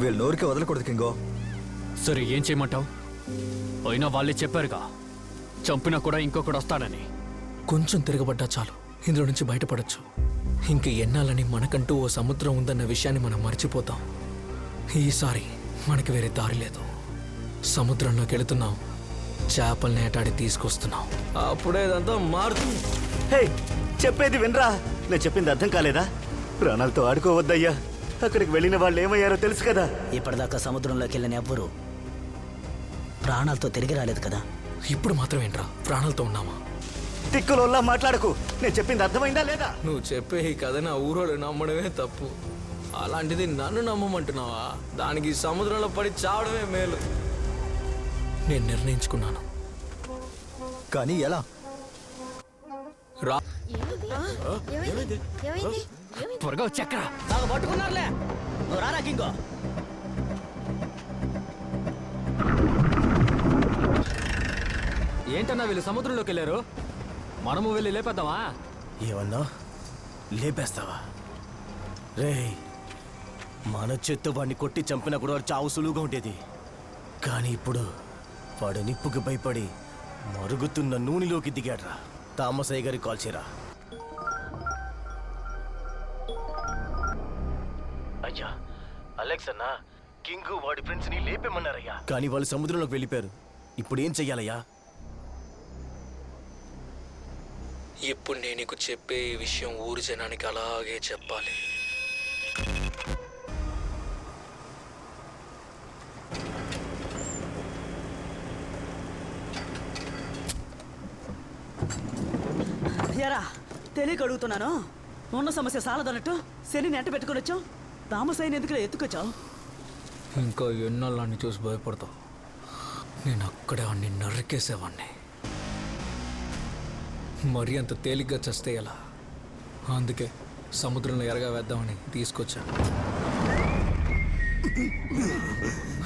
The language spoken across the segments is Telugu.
వీళ్ళు నోరికే వదలకూడదు కింగో. సరే ఏం చేయమంటావు? అయినా వాళ్ళే చెప్పారుగా చంపినా కూడా ఇంకొకడు వస్తాడని. కొంచెం తిరగబడ్డా చాలు, ఇందులో నుంచి బయటపడచ్చు. ఇంక ఎన్నాలని మనకంటూ ఓ సముద్రం ఉందన్న విషయాన్ని మనం మర్చిపోతాం. ఈసారి మనకి వేరే దారి లేదు. సముద్రంలోకి వెళుతున్నాం, చేపల్ని ఏటాడి తీసుకొస్తున్నాం. అప్పుడే ఇదంతా మారుతుంది. హే, చెప్పేది వినరా? నేను చెప్పింది అర్థం కాలేదా? ప్రాణాలతో ఆడుకోవద్దయ్యా. అక్కడికి వెళ్ళిన వాళ్ళు ఏమయ్యారో తెలుసు కదా. ఇప్పటిదాకా సముద్రంలోకి వెళ్ళిన ఎవ్వరూ ప్రాణాలతో తిరిగి రాలేదు కదా. ఇప్పుడు మాత్రం ఏంట్రా ప్రాణాలతో ఉన్నామా? తిక్కులోలా మాట్లాడకు. నేను చెప్పింది అర్థమైందా లేదా? నువ్వు చెప్పే ఈ కథ నా ఊరోడు నమ్మడమే తప్పు. అలాంటిది నన్ను నమ్మమంటున్నావా? దానికి సముద్రంలో పడి చావడమే మేలు. నేను నిర్ణయించుకున్నాను. కానీ ఎలా? రా, త్వరగా వచ్చాకరా. నాకు పట్టుకున్నారులే. నువ్వు రారా కింగో. ఏంటన్నా వీళ్ళు సముద్రంలోకి వెళ్ళారు? మనము వెళ్ళి లేపేద్దామా? ఏమన్నా లేపేస్తావా? రే, మన చేత్తో వాడిని కొట్టి చంపినా కూడా చావు సులువుగా ఉండేది. కానీ ఇప్పుడు వాడు నిప్పుకి భయపడి మరుగుతున్న నూనెలోకి దిగాడ్రా. తామసయ్య గారికి కాల్ చేయరా. అయ్యా, అలెక్స్ అన్నా, కింగ్ వాడి ఫ్రెండ్స్ ని లేపేమన్నారయ్యా. కానీ వాళ్ళు సముద్రంలోకి వెళ్ళిపోయారు. ఇప్పుడు ఏం చెయ్యాలయ్యా? ఇప్పుడు నేను నీకు చెప్పే ఈ విషయం ఊరి జనానికి అలాగే చెప్పాలి. ఎరా, తెలియక అడుగుతున్నాను. ఉన్న సమస్య సాలదన్నట్టు శని నెంట పెట్టుకుని వచ్చావు. తామసైన ఎందుకు ఎత్తుకొచ్చావు? ఇంకా ఎన్నాళ్ళని చూసి భయపడతావు? నేను అక్కడే అన్ని నరికేసేవాడిని. మరీ అంత తేలిగ్గా చస్తే ఎలా? అందుకే సముద్రంలో ఎరగా వేద్దామని తీసుకొచ్చాను.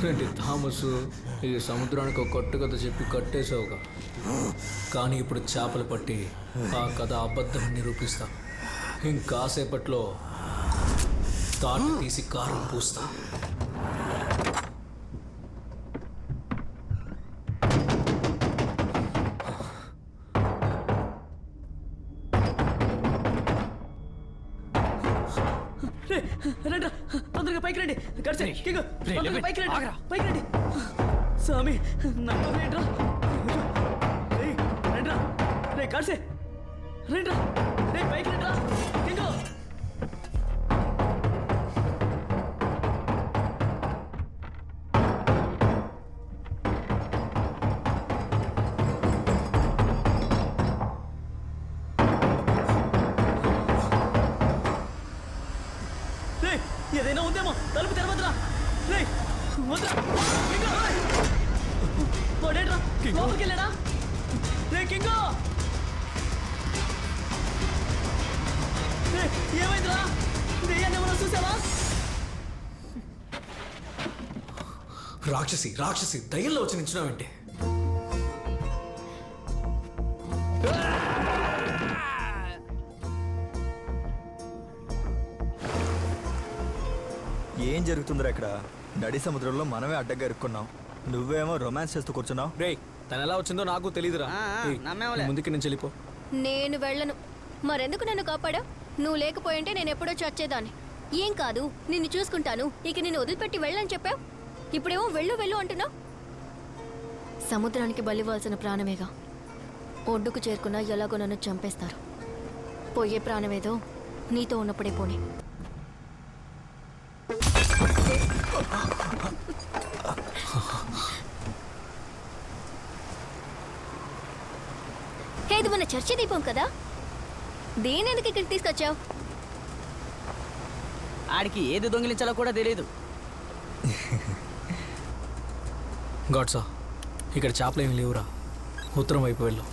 ఏంటి థామస్, ఈ సముద్రానికి ఒక కొట్టు కథ చెప్పి కట్టేసావుగా. కానీ ఇప్పుడు చేపలు పట్టి ఆ కథ అబద్ధం నిరూపిస్తా. ఇంకాసేపట్లో తాట తీసి కారం పూస్తా. రండి, తొందరగా పైకి రండి. గడిచే కింగు, తొందరగా పైకి రండి. ఆగరా. పైకి రండి. స్వామి, నమ్మకం ఏంట్రా? రండిరా, రే గడిచే రండిరా, రే పైకి రండిరా. కింగు, ఏదైనా ఉందేమో, తలుపు తెరవద్దురా. రే వద్దురా. వాడేట్రా లోపలికి వెళ్ళాడా? రే కింగో, ఏమైందిరా? దెయ్యాన్ని ఏమన్నా చూసావా? రాక్షసి రాక్షసి దయ్యంలో వచ్చి నించున్నావంటే? ఏం జరుగుతుందిరా ఇక్కడ? నడి సముద్రంలో మనమే అడ్డగా ఇరుక్కున్నాం. నువ్వేమో రొమాన్స్ చేస్తూ కూర్చున్నావు. రే, తను ఎలా వచ్చిందో నాకు తెలీదురా. ముందుకి నుంచి వెళ్ళిపో. నేను వెళ్ళను. మరెందుకు నన్ను కాపాడా? నువ్వు లేకపోయింటే నేను ఎప్పుడో చచ్చేదాన్ని. ఏం కాదు, నిన్ను చూసుకుంటాను. ఇక నిన్ను వదిలిపెట్టి వెళ్ళని చెప్పావు. ఇప్పుడేమో వెళ్ళు వెళ్ళు అంటున్నావు. సముద్రానికి బలివ్వాల్సిన ప్రాణమేగా. ఒడ్డుకు చేరుకున్నా ఎలాగో నన్ను చంపేస్తారు. పోయే ప్రాణమేదో నీతో ఉన్నప్పుడే పోనీ. ఇది మన చర్చి దీపం కదా? దేనెందుకు ఇక్కడికి తీసుకొచ్చావు? ఆడికి ఏది దొంగిలించాలో కూడా తెలియదు. గాడ్సా, ఇక్కడ చేపలు ఏమి లేవురా. ఉత్తరం వైపు వెళ్ళు.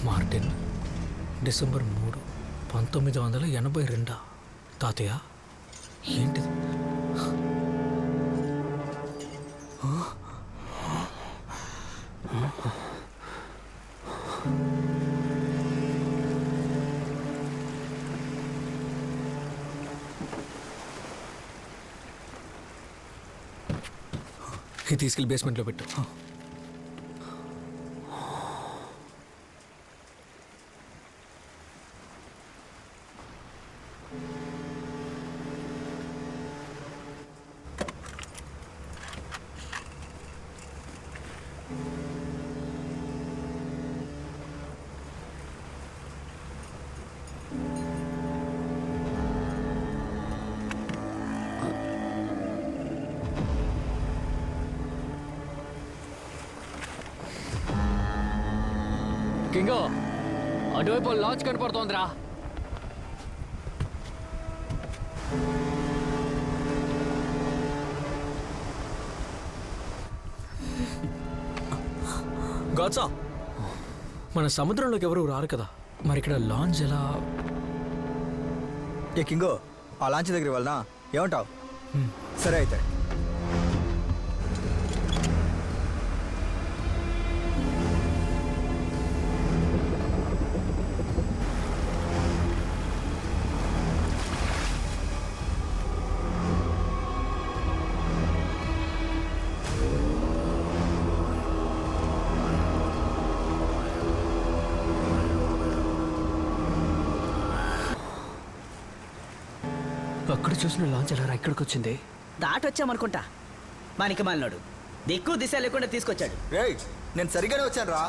Martin December 3, 1982. తాతయ్య ఏంటిది? ఇది తీసుకెళ్ళి బేస్మెంట్లో పెట్టు. కింగో అటువైపు లాంచ్ కనపడుతోందిరా. గాడ్సా, మన సముద్రంలోకి ఎవరు రారు కదా, మరి ఇక్కడ లాంచ్ ఎలా? ఏ కింగో, ఆ లాంచ్ దగ్గర వెళ్ళనా? ఏమంటావు? సరే అయితే. అక్కడ చూసిన లాంచ్ ఎలా ఇక్కడికి వచ్చింది? దాటొచ్చామనుకుంటా. మనకి మాలినాడు దిక్కు దిశ లేకుండా తీసుకొచ్చాడు. రేయ్, నేను సరిగానే వచ్చాను రా.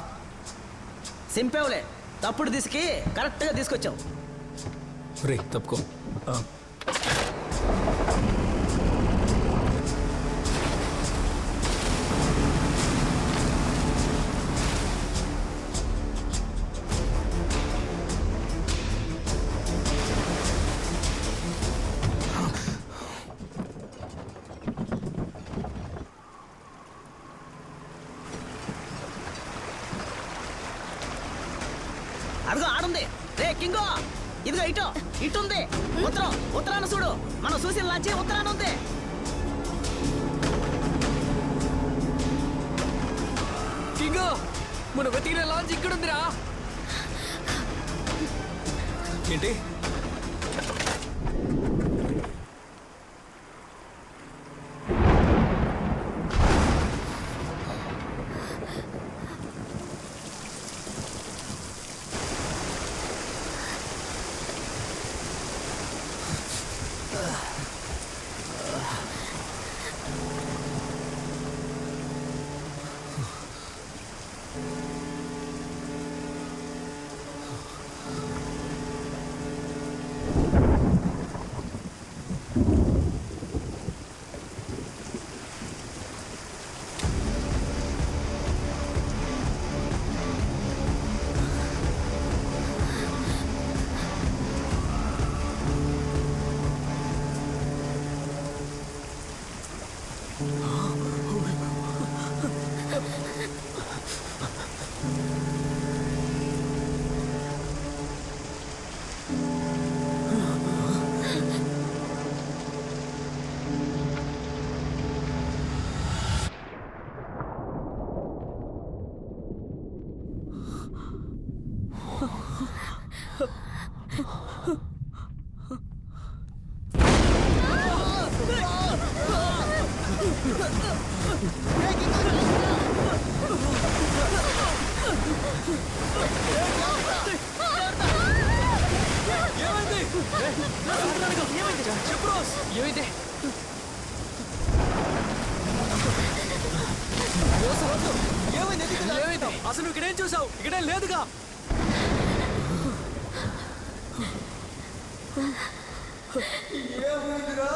సింపేవులే, తప్పుడు దిశకి కరెక్ట్గా తీసుకొచ్చావు. రే తప్పుకో. అదిగో ఆడుంది. రే కింగో, ఇదిగో ఇటుంది. ఉత్తరాన చూడు. మనం చూసి లాంచి ఉత్తరాన ఉంది. కింగో, మన వెతికిన లాంచ్ ఇక్కడ ఉందిరా. ఏంటి? అసలు ఇక్కడేం చూసావు? ఇక్కడే లేదుగా. ఏమైందిరా?